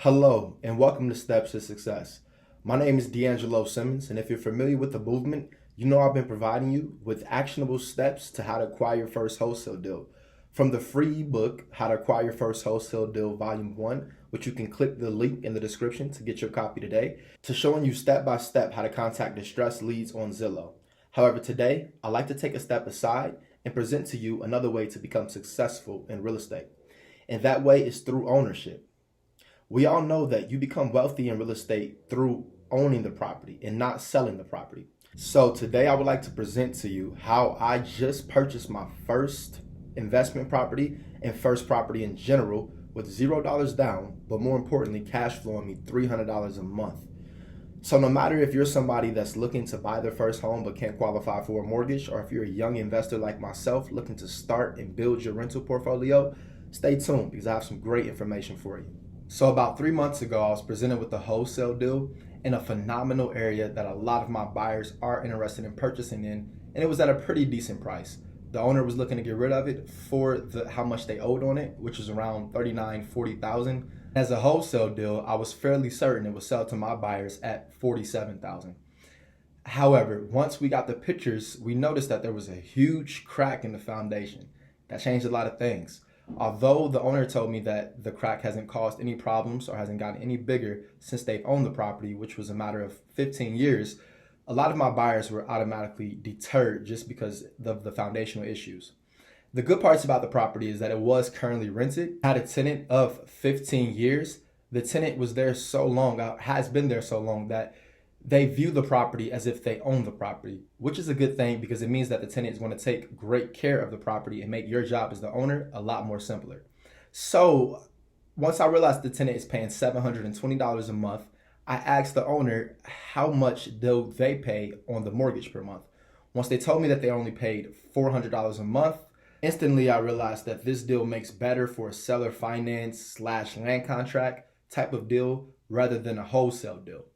Hello, and welcome to Steps to Success. My name is DeAngelo Simmons, and if you're familiar with the movement, you know I've been providing you with actionable steps to how to acquire your first wholesale deal. From the free ebook, How to Acquire Your First Wholesale Deal, Volume 1, which you can click the link in the description to get your copy today, to showing you step by step how to contact distressed leads on Zillow. However, today, I'd like to take a step aside and present to you another way to become successful in real estate. And that way is through ownership. We all know that you become wealthy in real estate through owning the property and not selling the property. So today I would like to present to you how I just purchased my first investment property and first property in general with $0 down, but more importantly, cash flowing me $300 a month. So no matter if you're somebody that's looking to buy their first home but can't qualify for a mortgage, or if you're a young investor like myself looking to start and build your rental portfolio, stay tuned because I have some great information for you. So about 3 months ago, I was presented with a wholesale deal in a phenomenal area that a lot of my buyers are interested in purchasing in, and it was at a pretty decent price. The owner was looking to get rid of it for how much they owed on it, which was around $39,000-$40,000. As a wholesale deal, I was fairly certain it would sell to my buyers at $47,000. However, once we got the pictures, we noticed that there was a huge crack in the foundation. That changed a lot of things. Although the owner told me that the crack hasn't caused any problems or hasn't gotten any bigger since they've owned the property, which was a matter of 15 years, a lot of my buyers were automatically deterred just because of the foundational issues. The good parts about the property is that it was currently rented, had a tenant of 15 years. The tenant was there so long, has been there so long that they view the property as if they own the property, which is a good thing because it means that the tenant is going to take great care of the property and make your job as the owner a lot more simpler. So once I realized the tenant is paying $720 a month, I asked the owner how much do they pay on the mortgage per month. Once they told me that they only paid $400 a month, instantly I realized that this deal makes better for a seller finance / land contract type of deal rather than a wholesale deal.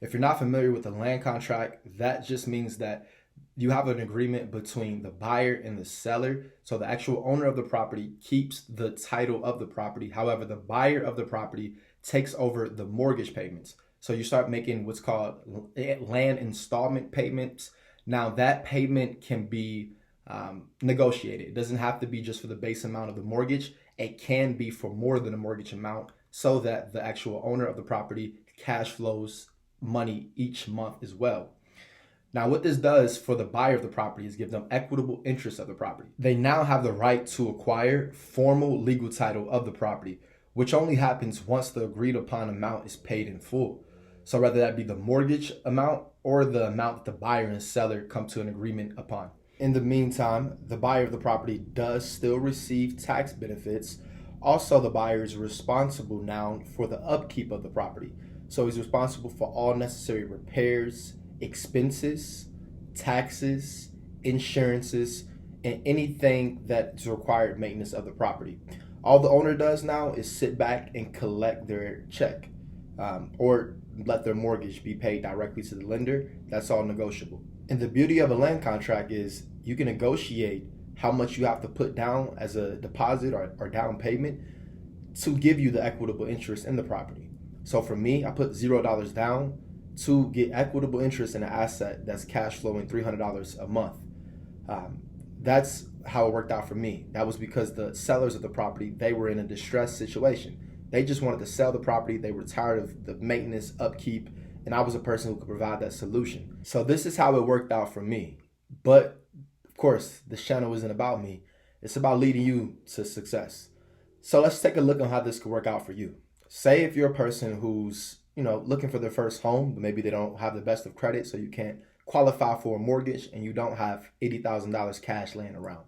If you're not familiar with the land contract, that just means that you have an agreement between the buyer and the seller. So the actual owner of the property keeps the title of the property. However, the buyer of the property takes over the mortgage payments. So you start making what's called land installment payments. Now that payment can be negotiated. It doesn't have to be just for the base amount of the mortgage. It can be for more than a mortgage amount so that the actual owner of the property cash flows money each month as well. Now, what this does for the buyer of the property is give them equitable interest of the property. They now have the right to acquire formal legal title of the property, which only happens once the agreed upon amount is paid in full. So whether that be the mortgage amount or the amount that the buyer and seller come to an agreement upon. In the meantime, the buyer of the property does still receive tax benefits. Also, the buyer is responsible now for the upkeep of the property. So he's responsible for all necessary repairs, expenses, taxes, insurances, and anything that's required maintenance of the property. All the owner does now is sit back and collect their check or let their mortgage be paid directly to the lender. That's all negotiable. And the beauty of a land contract is you can negotiate how much you have to put down as a deposit or down payment to give you the equitable interest in the property. So for me, I put $0 down to get equitable interest in an asset that's cash flowing $300 a month. That's how it worked out for me. That was because the sellers of the property, they were in a distressed situation. They just wanted to sell the property. They were tired of the maintenance, upkeep, and I was a person who could provide that solution. So this is how it worked out for me. But of course, this channel isn't about me. It's about leading you to success. So let's take a look on how this could work out for you. Say if you're a person who's, looking for their first home, but maybe they don't have the best of credit, so you can't qualify for a mortgage and you don't have $80,000 cash laying around.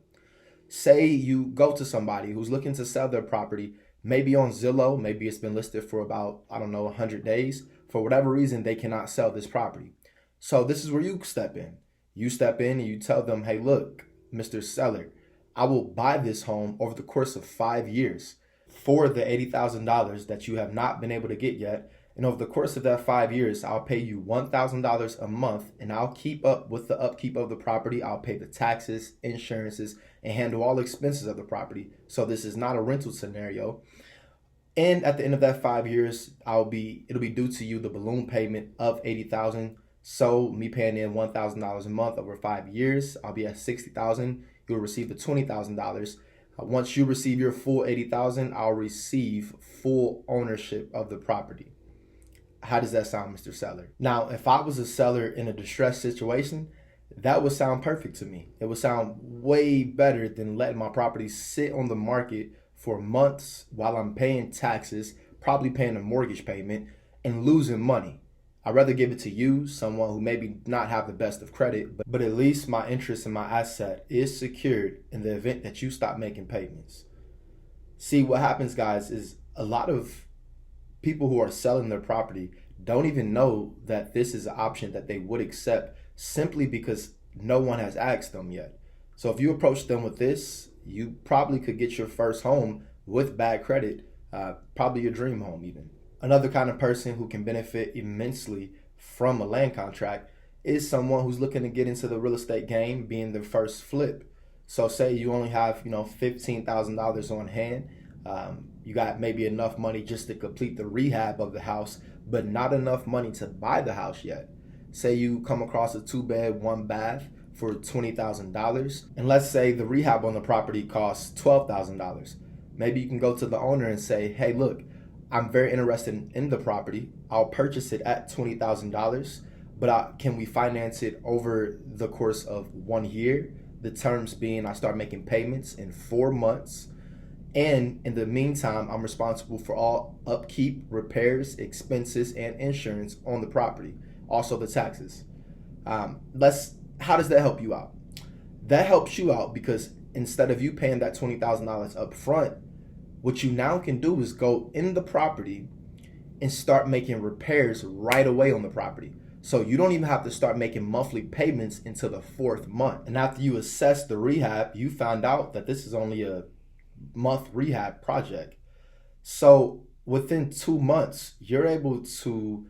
Say you go to somebody who's looking to sell their property, maybe on Zillow, maybe it's been listed for about, 100 days. For whatever reason, they cannot sell this property. So this is where you step in. You step in and you tell them, hey, look, Mr. Seller, I will buy this home over the course of 5 years for the $80,000 that you have not been able to get yet. And over the course of that 5 years, I'll pay you $1,000 a month and I'll keep up with the upkeep of the property. I'll pay the taxes, insurances, and handle all expenses of the property. So this is not a rental scenario. And at the end of that 5 years, it'll be due to you the balloon payment of $80,000. So me paying in $1,000 a month over 5 years, I'll be at $60,000. You'll receive the $20,000. Once you receive your full $80,000, I'll receive full ownership of the property. How does that sound, Mr. Seller? Now, if I was a seller in a distressed situation, that would sound perfect to me. It would sound way better than letting my property sit on the market for months while I'm paying taxes, probably paying a mortgage payment, and losing money. I'd rather give it to you, someone who maybe not have the best of credit, but at least my interest in my asset is secured in the event that you stop making payments. See, what happens, guys, is a lot of people who are selling their property don't even know that this is an option that they would accept simply because no one has asked them yet. So if you approach them with this, you probably could get your first home with bad credit, probably your dream home even. Another kind of person who can benefit immensely from a land contract is someone who's looking to get into the real estate game, being their first flip. So say you only have, $15,000 on hand. You got maybe enough money just to complete the rehab of the house, but not enough money to buy the house yet. Say you come across a 2-bed, 1-bath for $20,000, and let's say the rehab on the property costs $12,000. Maybe you can go to the owner and say, hey, look, I'm very interested in the property. I'll purchase it at $20,000, but can we finance it over the course of 1 year? The terms being I start making payments in 4 months. And in the meantime, I'm responsible for all upkeep, repairs, expenses, and insurance on the property. Also the taxes. How does that help you out? That helps you out because instead of you paying that $20,000 up front, what you now can do is go in the property and start making repairs right away on the property. So you don't even have to start making monthly payments until the 4th month. And after you assess the rehab, you found out that this is only a month rehab project. So within 2 months, you're able to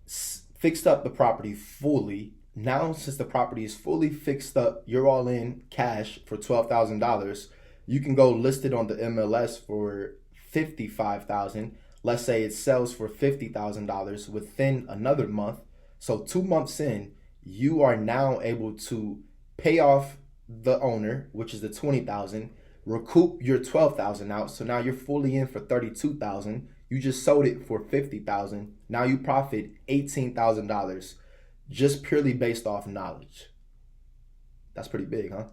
fix up the property fully. Now, since the property is fully fixed up, you're all in cash for $12,000. You can go list it on the MLS for $55,000. Let's say it sells for $50,000 within another month. So 2 months in, you are now able to pay off the owner, which is the $20,000, recoup your $12,000 out. So now you're fully in for $32,000. You just sold it for $50,000. Now you profit $18,000 just purely based off knowledge. That's pretty big, huh?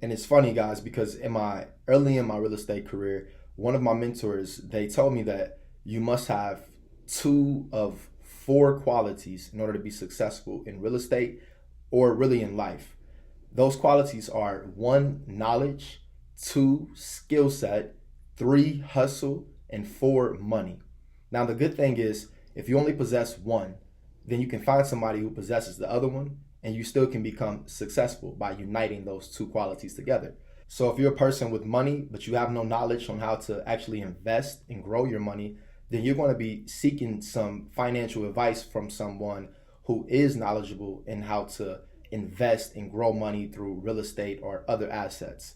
And it's funny, guys, because early in my real estate career, one of my mentors, they told me that you must have 2 of 4 qualities in order to be successful in real estate or really in life. Those qualities are 1, knowledge, 2, skill set, 3, hustle, and 4, money. Now, the good thing is if you only possess 1, then you can find somebody who possesses the other one, and you still can become successful by uniting those 2 qualities together. So if you're a person with money, but you have no knowledge on how to actually invest and grow your money, then you're going to be seeking some financial advice from someone who is knowledgeable in how to invest and grow money through real estate or other assets.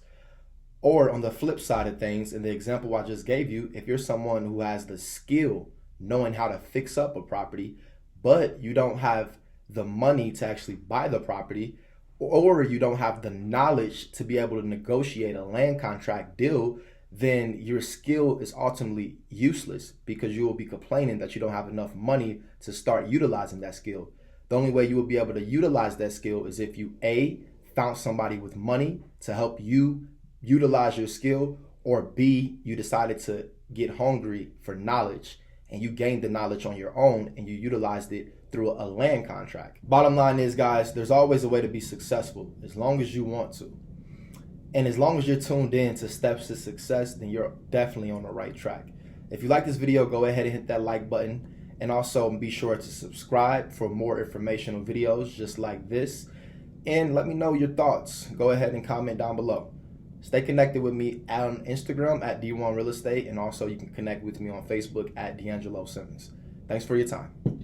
Or on the flip side of things, in the example I just gave you, if you're someone who has the skill knowing how to fix up a property, but you don't have the money to actually buy the property, or you don't have the knowledge to be able to negotiate a land contract deal, then your skill is ultimately useless because you will be complaining that you don't have enough money to start utilizing that skill. The only way you will be able to utilize that skill is if you A, found somebody with money to help you utilize your skill, or B, you decided to get hungry for knowledge and you gained the knowledge on your own and you utilized it through a land contract. Bottom line is, guys, there's always a way to be successful as long as you want to. And as long as you're tuned in to Steps to Success, then you're definitely on the right track. If you like this video, go ahead and hit that like button. And also be sure to subscribe for more informational videos just like this. And let me know your thoughts. Go ahead and comment down below. Stay connected with me on Instagram at D1 Real Estate. And also you can connect with me on Facebook at DeAngelo Simmons. Thanks for your time.